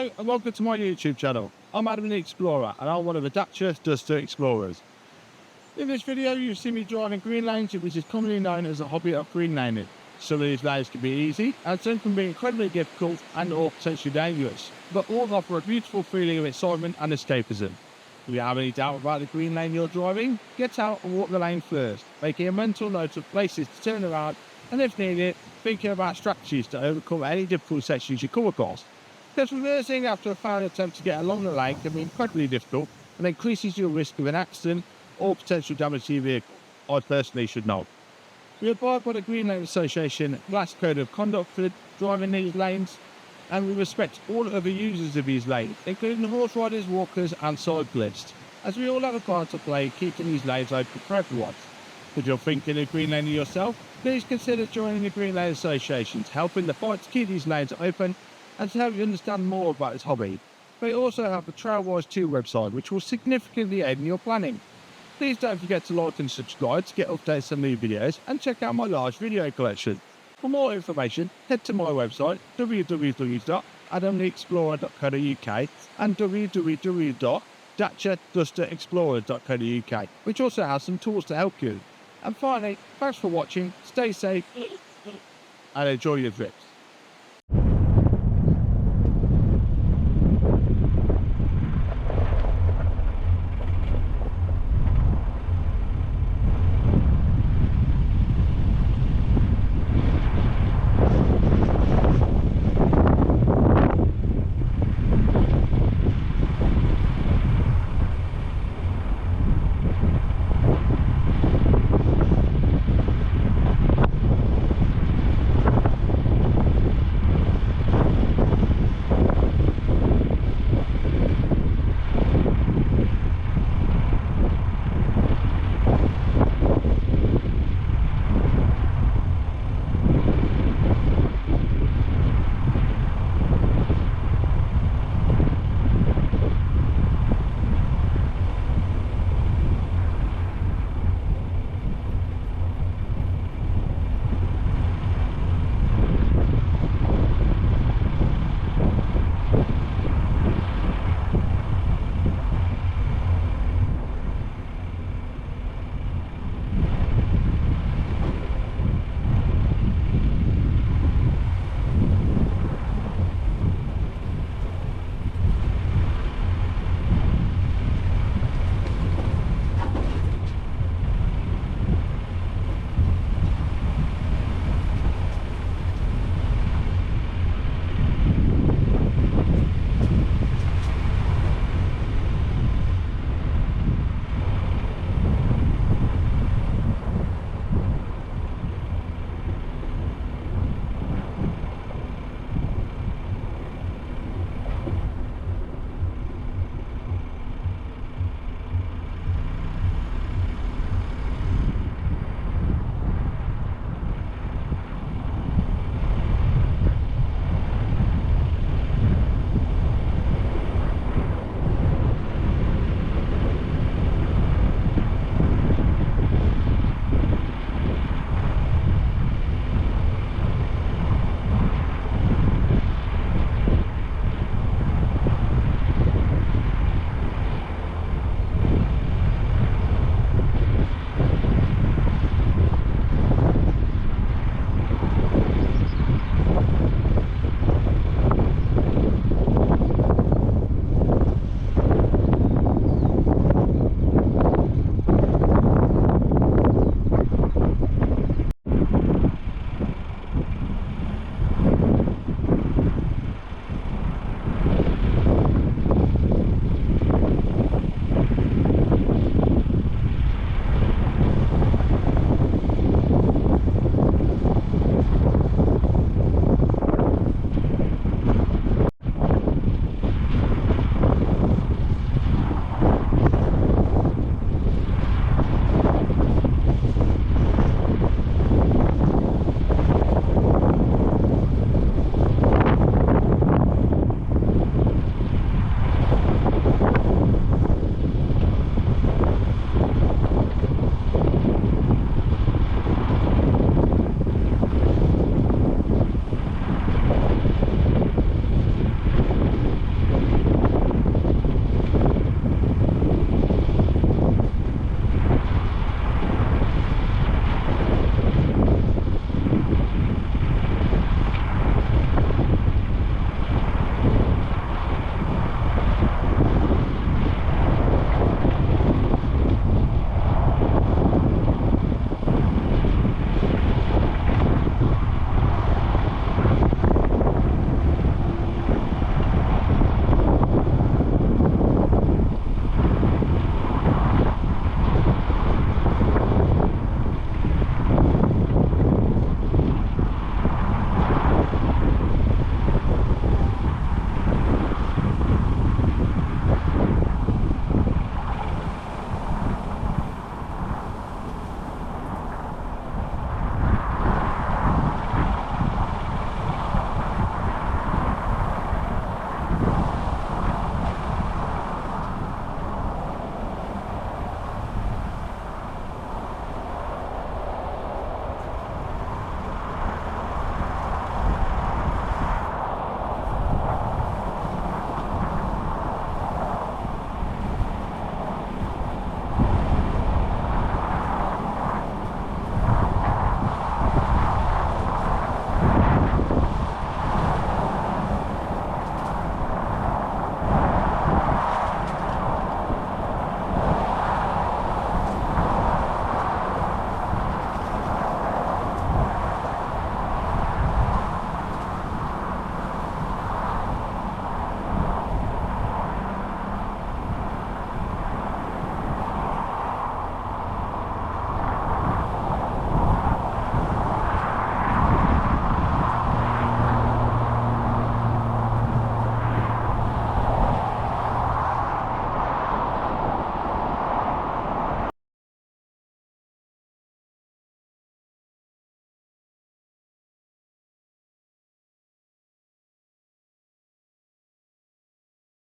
Hello and welcome to my YouTube channel. I'm Adam the Explorer and I'm one of the Dacia Duster Explorers. In this video you'll see me driving green lanes, which is commonly known as a hobby of green laning. Some of these lanes can be easy and some can be incredibly difficult and or potentially dangerous, but all offer a beautiful feeling of excitement and escapism. If you have any doubt about the green lane you're driving, get out and walk the lane first, making a mental note of places to turn around and if needed, thinking about strategies to overcome any difficult sections you come across. Because reversing after a failed attempt to get along the lane can be incredibly difficult and increases your risk of an accident or potential damage to your vehicle. I personally should know. We abide by the Green Lane Association Glass Code of Conduct for driving these lanes, and we respect all other users of these lanes, including horse riders, walkers and cyclists, as we all have a part to play keeping these lanes open for everyone. If you're thinking of green laning yourself, please consider joining the Green Lane Association to help in the fight to keep these lanes open and to help you understand more about this hobby. We also have the Trailwise 2 website, which will significantly aid in your planning. Please don't forget to like and subscribe to get updates on new videos and check out my large video collection. For more information, head to my website www.adamtheexplorer.co.uk and www.daciadusterexplorer.co.uk, which also has some tools to help you. And finally, thanks for watching, stay safe and enjoy your trips.